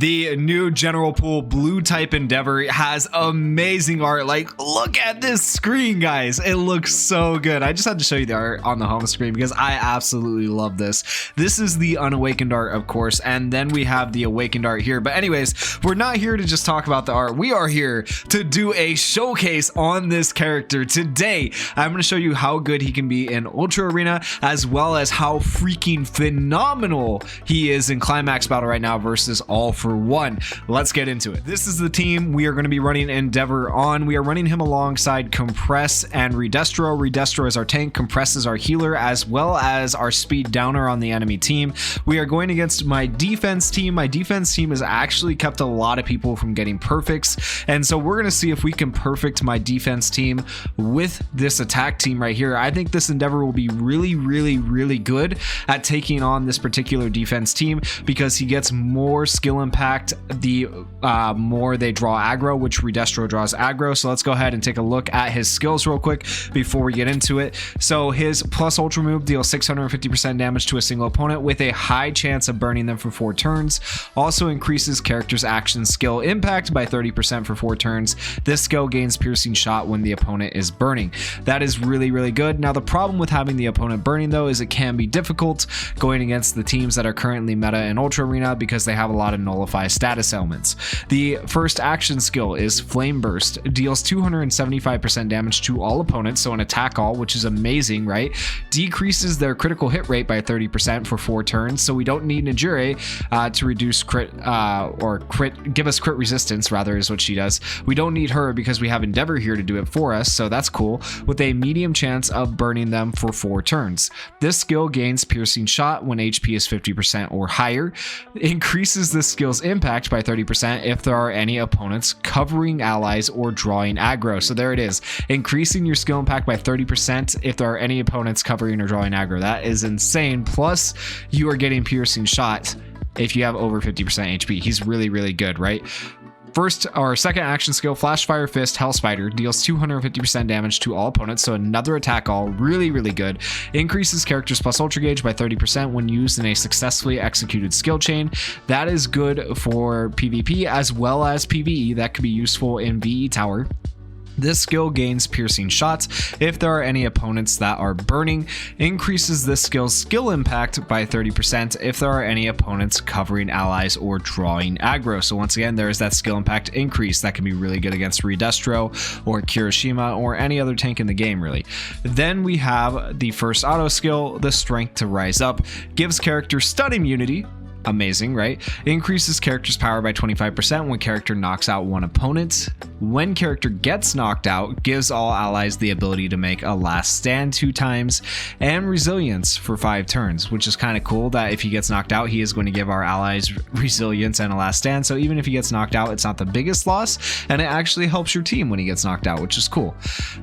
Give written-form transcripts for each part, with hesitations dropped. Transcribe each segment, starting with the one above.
The new general pool blue type Endeavor has amazing art. Like, look at this screen, guys. It looks so good. I just had to show you the art on the home screen because I absolutely love this. This is the unawakened art, of course, and then we have the awakened art here. But anyways, we're not here to just talk about the art. We are here to do a showcase on this character. Today, I'm going to show you how good he can be in Ultra Arena, as well as how freaking phenomenal he is in Climax Battle right now versus All for One. Let's get into it. This is the team we are going to be running Endeavor on. We are running him alongside Compress and Re-Destro. Re-Destro is our tank, Compress is our healer, as well as our speed downer on the enemy team. We are going against my defense team. My defense team has actually kept a lot of people from getting perfects, and so we're going to see if we can perfect my defense team with this attack team right here. I think this Endeavor will be really good at taking on this particular defense team because he gets more skill impact the more they draw aggro, which Re-Destro draws aggro. So let's go ahead and take a look at his skills real quick before we get into it. So his plus ultra move deals 650% damage to a single opponent with a high chance of burning them for 4 turns. Also increases character's action skill impact by 30% for 4 turns. This skill gains piercing shot when the opponent is burning. That is really good. Now the problem with having the opponent burning though is it can be difficult going against the teams that are currently meta in Ultra Arena because they have a lot of nullify status elements. The first action skill is Flame Burst, deals 275% damage to all opponents, so an attack all, which is amazing, right? Decreases their critical hit rate by 30% for 4 turns, so we don't need Najire to reduce crit give us crit resistance, rather, is what she does. We don't need her because we have Endeavor here to do it for us, so that's cool, with a medium chance of burning them for 4 turns. This skill gains piercing shot when HP is 50% or higher, increases this skill's impact by 30% if there are any opponents covering allies or drawing aggro. So there it is, increasing your skill impact by 30% if there are any opponents covering or drawing aggro. That is insane. Plus you are getting piercing shot if you have over 50% HP. He's really good, right? First, our second action skill, Flash Fire Fist Hell Spider, deals 250% damage to all opponents, so another attack all, really good. Increases character's plus ultra gauge by 30% when used in a successfully executed skill chain. That is good for PvP as well as PvE. That could be useful in VE Tower. This skill gains piercing shots if there are any opponents that are burning. Increases this skill's skill impact by 30% if there are any opponents covering allies or drawing aggro. So once again, there is that skill impact increase that can be really good against Re-Destro or Kirishima or any other tank in the game, really. Then we have the first auto skill, the Strength to Rise Up. Gives character stun immunity. Amazing, right? Increases character's power by 25% when character knocks out one opponent. When character gets knocked out, gives all allies the ability to make a last stand 2 times, and resilience for 5 turns, which is kind of cool that if he gets knocked out, he is going to give our allies resilience and a last stand. So even if he gets knocked out, it's not the biggest loss, and it actually helps your team when he gets knocked out, which is cool.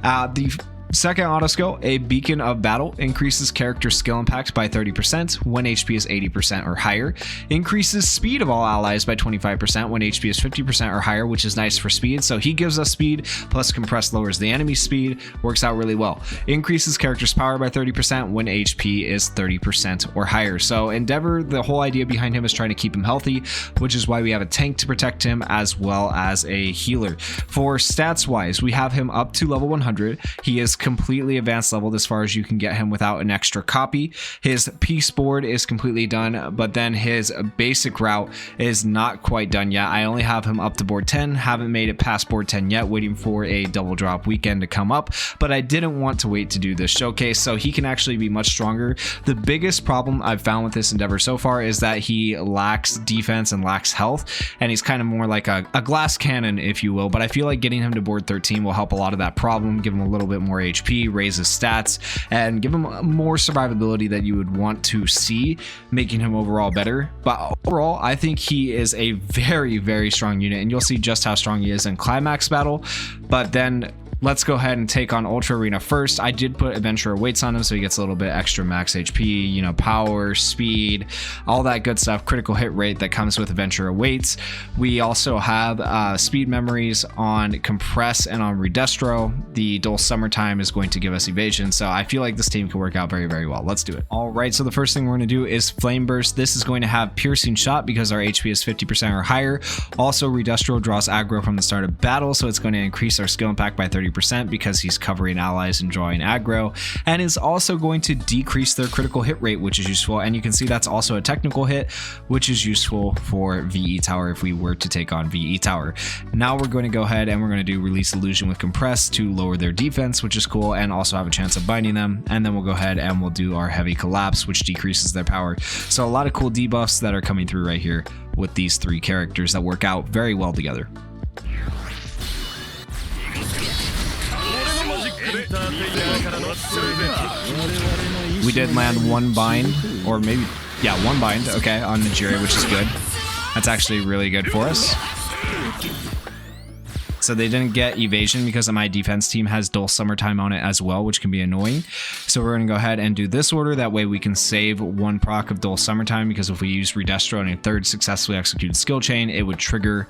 The second auto skill, a Beacon of Battle, increases character skill impact by 30% when HP is 80% or higher. Increases speed of all allies by 25% when HP is 50% or higher, which is nice for speed. So he gives us speed, plus Compress lowers the enemy's speed, works out really well. Increases character's power by 30% when HP is 30% or higher. So Endeavor, the whole idea behind him is trying to keep him healthy, which is why we have a tank to protect him as well as a healer. For stats wise, we have him up to level 100. He is completely advanced leveled as far as you can get him without an extra copy. His peace board is completely done, but then his basic route is not quite done yet. I only have him up to board 10, haven't made it past board 10 yet, waiting for a double drop weekend to come up, but I didn't want to wait to do this showcase, so he can actually be much stronger. The biggest problem I've found with this Endeavor so far is that he lacks defense and lacks health, and he's kind of more like a glass cannon, if you will, but I feel like getting him to board 13 will help a lot of that problem, give him a little bit more HP, raise his stats, and give him more survivability that you would want to see, making him overall better. But overall, I think he is a very strong unit, and you'll see just how strong he is in Climax Battle. But then Let's go ahead and take on Ultra Arena first. I did put Adventurer weights on him, so he gets a little bit extra max HP, you know, power, speed, all that good stuff, critical hit rate that comes with Adventurer weights. We also have speed memories on Compress and on Re-Destro. The Dull Summertime is going to give us evasion, so I feel like this team can work out very, very well. Let's do it. All right, so the first thing we're going to do is Flame Burst. This is going to have Piercing Shot because our HP is 50% or higher. Also, Re-Destro draws aggro from the start of battle, so it's going to increase our skill impact by 30% because he's covering allies and drawing aggro, and is also going to decrease their critical hit rate, which is useful. And you can see that's also a technical hit, which is useful for VE Tower if we were to take on VE Tower. Now we're going to go ahead and we're going to do Release Illusion with Compress to lower their defense, which is cool, and also have a chance of binding them. And then we'll go ahead and we'll do our Heavy Collapse, which decreases their power. So a lot of cool debuffs that are coming through right here with these three characters that work out very well together. We did land one bind, or maybe, yeah, one bind, okay, on Najiri, which is good. That's actually really good for us. So they didn't get evasion because my defense team has Dull Summertime on it as well, which can be annoying. So we're going to go ahead and do this order. That way we can save one proc of Dull Summertime, because if we use Re-Destro in a third successfully executed skill chain, it would trigger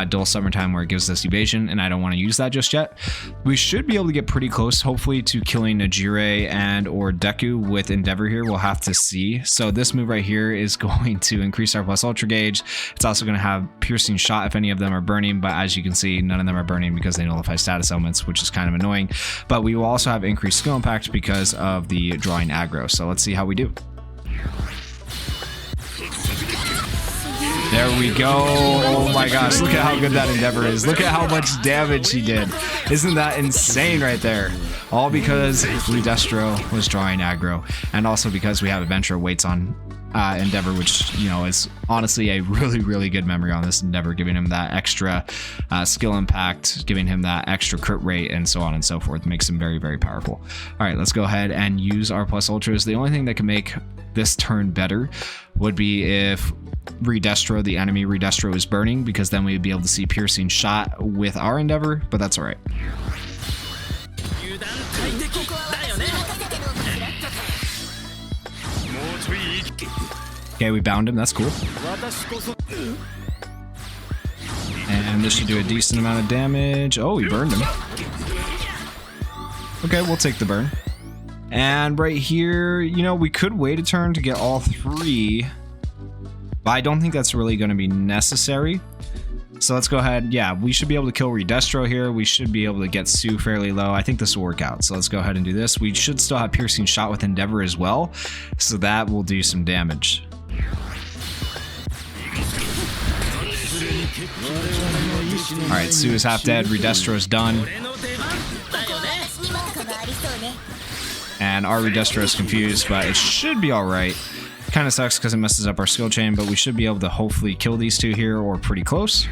Dull Summertime where it gives us evasion, and I don't want to use that just yet. We should be able to get pretty close, hopefully, to killing Najiri and or Deku with Endeavor here. We'll have to see. So this move right here is going to increase our plus ultra gauge. It's also going to have Piercing Shot if any of them are burning, but as you can see, none of them are burning because they nullify status elements, which is kind of annoying. But we will also have increased skill impact because of the drawing aggro. So let's see how we do. There we go. Oh my gosh, look at how good that Endeavor is. Look at how much damage he did. Isn't that insane right there? All because Re-Destro was drawing aggro, and also because we have Adventurer weights on Endeavor, which, you know, is honestly a really, really good memory on this Endeavor, giving him that extra skill impact, giving him that extra crit rate, and so on and so forth. Makes him very, very powerful. All right, let's go ahead and use our plus ultras. The only thing that can make this turn better would be if Re-Destro, the enemy Re-Destro, is burning, because then we'd be able to see Piercing Shot with our Endeavor, but that's all right. Okay, we bound him. That's cool. And this should do a decent amount of damage. Oh, we burned him. Okay, we'll take the burn. And right here, you know, we could wait a turn to get all three, but I don't think that's really going to be necessary. So let's go ahead. Yeah, we should be able to kill Re-Destro here. We should be able to get Sue fairly low. I think this will work out. So let's go ahead and do this. We should still have Piercing Shot with Endeavor as well, so that will do some damage. Alright, Sue is half dead. Re-Destro is done. And our Re-Destro is confused, but it should be alright. Kind of sucks because it messes up our skill chain, but we should be able to hopefully kill these two here, or pretty close.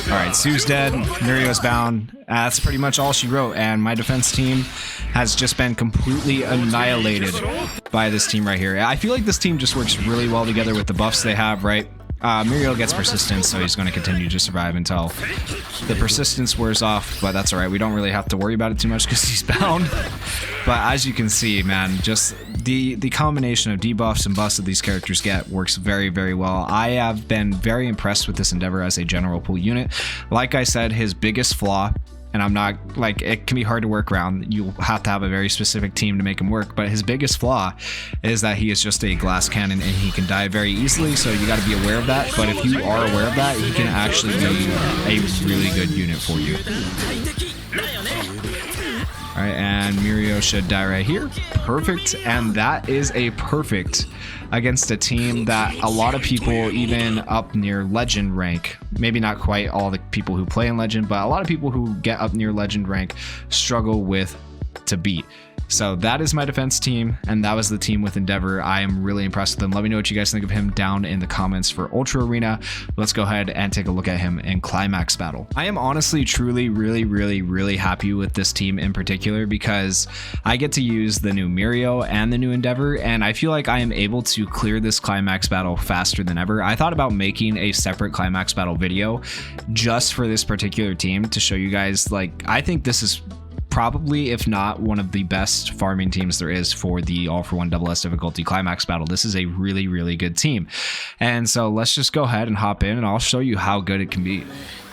Alright, Sue's dead. Mirio's bound. That's pretty much all she wrote, and my defense team has just been completely annihilated by this team right here. I feel like this team just works really well together with the buffs they have, right? Mirio gets persistence, so he's going to continue to survive until the persistence wears off, but that's alright. We don't really have to worry about it too much because he's bound. But as you can see, man, just the combination of debuffs and buffs that these characters get works very, very well. I have been very impressed with this Endeavor as a general pool unit. Like I said, his biggest flaw, and I'm not, like, it can be hard to work around. You'll have to have a very specific team to make him work, but his biggest flaw is that he is just a glass cannon and he can die very easily, so you got to be aware of that. But if you are aware of that, he can actually be a really good unit for you. Alright, and Mirio should die right here. Perfect, and that is a perfect against a team that a lot of people, even up near Legend rank, maybe not quite all the people who play in Legend, but a lot of people who get up near Legend rank struggle with to beat. So that is my defense team, and that was the team with Endeavor. I am really impressed with him. Let me know what you guys think of him down in the comments for Ultra Arena. Let's go ahead and take a look at him in Climax Battle. I am honestly, truly, really happy with this team in particular because I get to use the new Mirio and the new Endeavor, and I feel like I am able to clear this Climax Battle faster than ever. I thought about making a separate Climax Battle video just for this particular team to show you guys, like, I think this is probably, if not one of the best farming teams there is for the All For One Double S difficulty Climax Battle. This is a really good team. And so let's just go ahead and hop in and I'll show you how good it can be.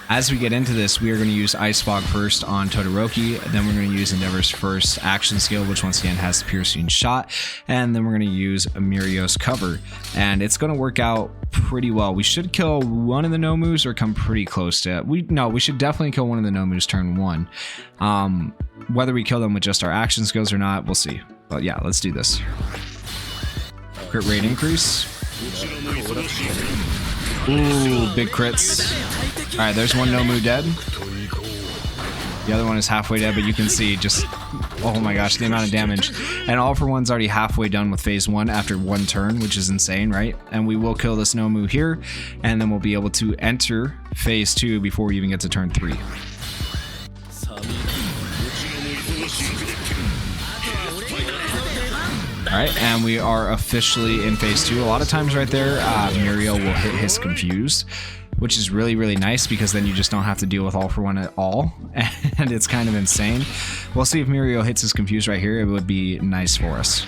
As we get into this, we are going to use Ice Fog first on Todoroki, then we're going to use Endeavor's first action skill, which once again has the Piercing Shot, and then we're going to use Mirio's cover, and it's going to work out pretty well. We should kill one of the Nomus or come pretty close to it. We should definitely kill one of the Nomus turn 1. Whether we kill them with just our action skills or not, we'll see. But yeah, let's do this. Crit rate increase. Ooh, big crits. Alright, there's one Nomu dead. The other one is halfway dead, but you can see just, oh my gosh, the amount of damage. And All For One's already halfway done with phase 1 after 1 turn, which is insane, right? And we will kill this Nomu here, and then we'll be able to enter phase 2 before we even get to turn 3. Alright, and we are officially in phase 2. A lot of times right there, Mirio will hit his Confuse, which is really nice because then you just don't have to deal with All For One at all, and it's kind of insane. We'll see if Mirio hits his Confuse right here. It would be nice for us.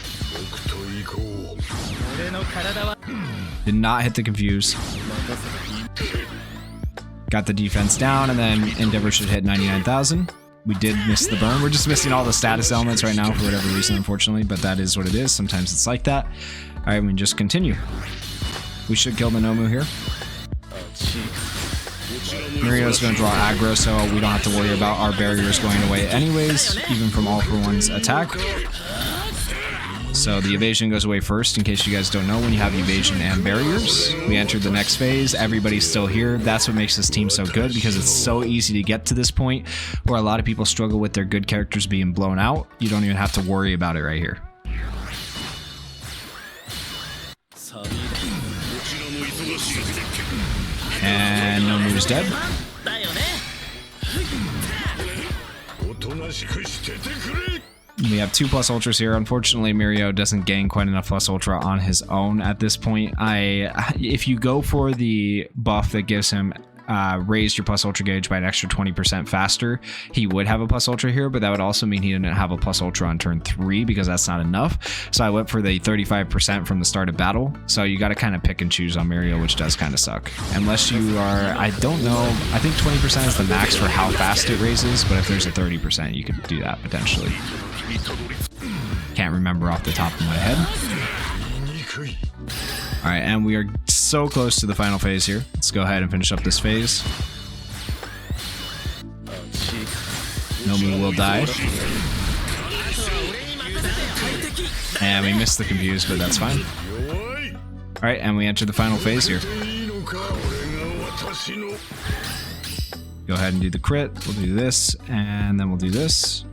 Did not hit the Confuse. Got the defense down, and then Endeavor should hit 99,000. We did miss the burn. We're just missing all the status elements right now for whatever reason, unfortunately, but that is what it is. Sometimes it's like that. All right, we can just continue. We should kill the Nomu here. Mirio's going to draw aggro, so we don't have to worry about our barriers going away anyways, even from All For One's attack. So the evasion goes away first, in case you guys don't know. When you have evasion and barriers, we entered the next phase. Everybody's still here. That's what makes this team so good, because it's so easy to get to this point where a lot of people struggle with their good characters being blown out. You don't even have to worry about it right here. And Nomu's dead. We have 2+ ultras here. Unfortunately, Mirio doesn't gain quite enough plus ultra on his own at this point. If you go for the buff that gives him raised your plus ultra gauge by an extra 20% faster, he would have a plus ultra here, but that would also mean he didn't have a plus ultra on turn 3 because that's not enough. So I went for the 35% from the start of battle. So you got to kind of pick and choose on Mirio, which does kind of suck. Unless you are, I don't know, I think 20% is the max for how fast it raises, but if there's a 30%, you could do that potentially. Can't remember off the top of my head. Alright, and we are so close to the final phase here. Let's go ahead and finish up this phase. Nomu will die. And we missed the Confuse, but that's fine. Alright, and we enter the final phase here. Go ahead and do the crit. We'll do this, and then we'll do this.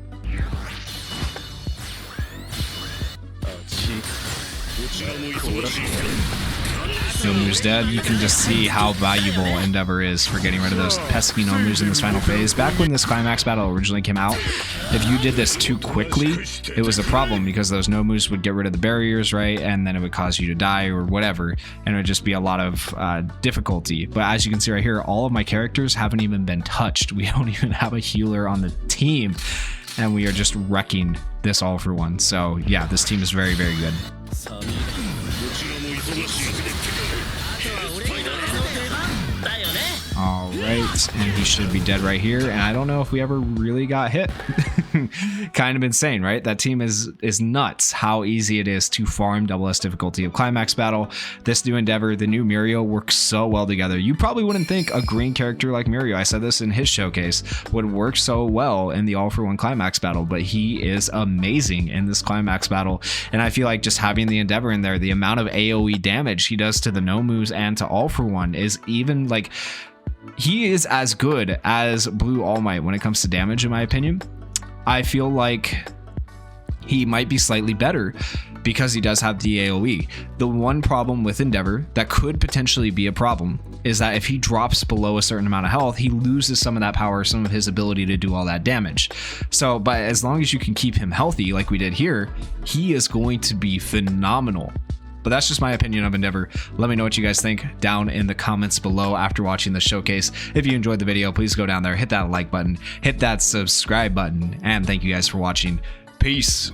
Nomu's dead. You can just see how valuable Endeavor is for getting rid of those pesky Nomus in this final phase. Back when this Climax battle originally came out, if you did this too quickly, it was a problem because those Nomus would get rid of the barriers, right? And then it would cause you to die or whatever, and it would just be a lot of difficulty. But as you can see right here, all of my characters haven't even been touched. We don't even have a healer on the team, and we are just wrecking this All For One. So yeah, this team is very good. Alright, and he should be dead right here, and I don't know if we ever really got hit. Kind of insane, right? That team is nuts how easy it is to farm double S difficulty of Climax battle. This new Endeavor, the new Mirio, works so well together. You probably wouldn't think a green character like Mirio, I said this in his showcase, would work so well in the All For One Climax battle, but he is amazing in this Climax battle. And I feel like just having the Endeavor in there, the amount of AoE damage he does to the Nomus and to All For One is even like, he is as good as Blue All Might when it comes to damage, in my opinion. I feel like he might be slightly better because he does have the AoE. The one problem with Endeavor that could potentially be a problem is that if he drops below a certain amount of health, he loses some of that power, some of his ability to do all that damage. So, but as long as you can keep him healthy like we did here, he is going to be phenomenal. But that's just my opinion of Endeavor. Let me know what you guys think down in the comments below after watching the showcase. If you enjoyed the video, please go down there, hit that like button, hit that subscribe button, and thank you guys for watching. Peace.